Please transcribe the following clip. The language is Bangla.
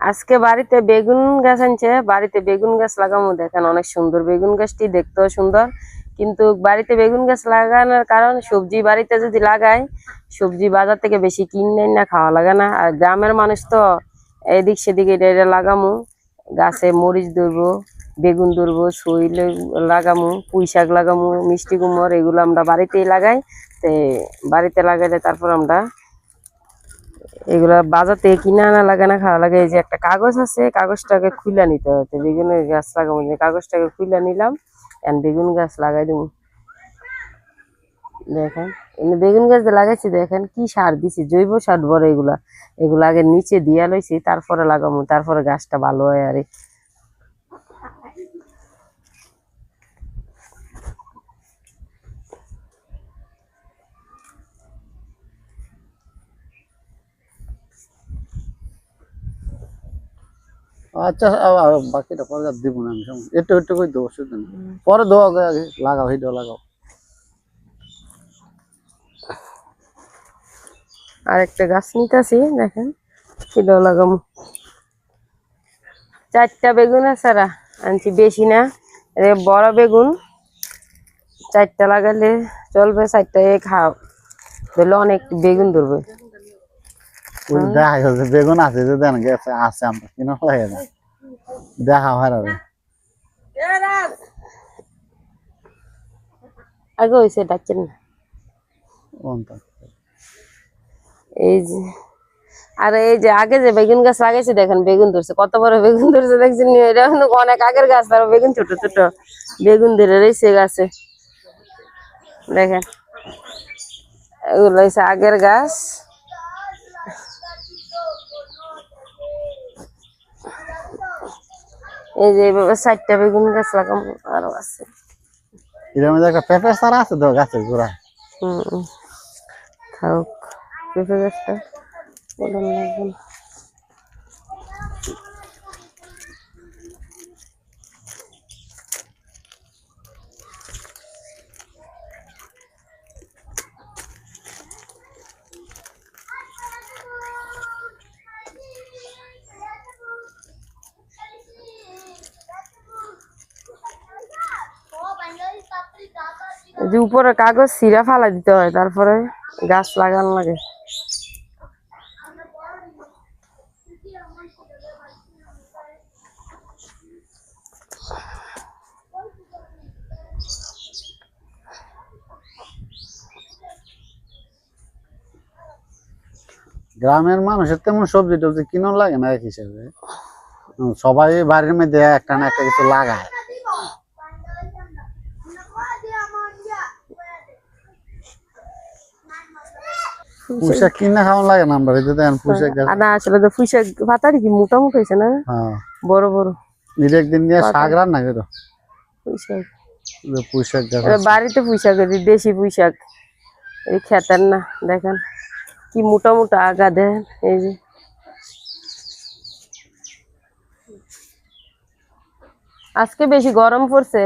আজকে বাড়িতে বেগুন গাছ আনছে, বাড়িতে বেগুন গাছ লাগাবো। দেখেন অনেক সুন্দর বেগুন গাছটি, দেখতেও সুন্দর। কিন্তু বাড়িতে বেগুন গাছ লাগানোর কারণ সবজি বাড়িতে যদি লাগাই, সবজি বাজার থেকে বেশি কিনে না খাওয়া লাগে না। আর গ্রামের মানুষ তো এদিক সেদিক এটা এটা লাগামু, গাছে মরিচ ধরবো, বেগুন ধরবো, ছুই লাগামু, পুঁই শাক লাগামু, মিষ্টি কুমড়, এগুলো আমরা বাড়িতেই লাগাই। তো বাড়িতে লাগাইলে তারপর আমরা এগুলা বাজার থেকে কিনে আনা লাগে না, খাওয়া লাগে। এই যে একটা কাগজ আছে, কাগজটাকে খুলে নিতে হতো, বেগুনের গাছ লাগাবো, যে কাগজটাকে খুলে নিলাম, এখন বেগুন গাছ লাগাই দেবো। দেখেন এমনি বেগুন গাছ যে লাগাইছি, দেখেন কি সার দিছি, জৈব সার বড় এগুলা। এগুলো আগে নিচে দিয়া লইছি, তারপরে লাগাবো, তারপরে গাছটা ভালো হয়। আরে আচ্ছা বাকিটা পরে আর দিব না, আমি একটু একটু করে দেবো, অসুবিধা নেই। পরে দেওয়া আগে লাগাও, এইটাও লাগাও। আরেকটা গাছ নিতেছি, দেখেন সেটাও লাগাবো। 4টা বেগুন আছে, আনছি বেশি না, বড় বেগুন 4টা লাগালে চলবে। 4টায় খাও ধরলে অনেক বেগুন ধরবে। দেখা যাচ্ছে বেগুন আছে, যে দেন গেছে আছে, আমরা কিনা লাগে না, দেখা হয় না। আগে হয়েছে ডাকছেন না, এই যে। আর এই যে আগে যে বেগুন গাছ লাগাইছে, দেখেন বেগুন ধরছে, কত বড় বেগুন ধরছে দেখছেন। এটা কিন্তু অনেক আগের গাছ, তার বেগুন ছোট ছোট বেগুন ধরে রয়েছে গাছে। দেখেন এগুলো হচ্ছে আগের গাছ। এই যে এইভাবে 4টা বেগুন গাছ লাগাবো, আরো আছে। এর মধ্যে একটা পেঁপে চারা আছে তো গাছের গোড়া। থাক পেঁপে গাছটা বলুন লাগবে না। যে উপরে কাগজ ছিঁড়া ফালা দিতে হয়, তারপরে গাছ লাগানো লাগে। গ্রামের মানুষের তেমন সবজি টবজি কিনো লাগে না এক হিসেবে, সবাই বাড়ির মধ্যে একটা না একটা কিছু লাগায়। পুঁইশাক কিনে খাওয়া লাগে না, আমরা ভেতরে দেন পুঁইশাক গাছ। না আসলে তো পুঁইশাক পাতারি কি মোটামুটি হয়েছে না, বড় বড়। একদিন নিয়ে শাক রান্না করো, পুঁইশাক পুঁইশাক গাছ বাড়িতে পুঁইশাক, দেশি পুঁইশাক, এই খেতেন না। দেখেন কি মোটা মোটা আগা, দেন এই যে। আজকে বেশি গরম পড়ছে।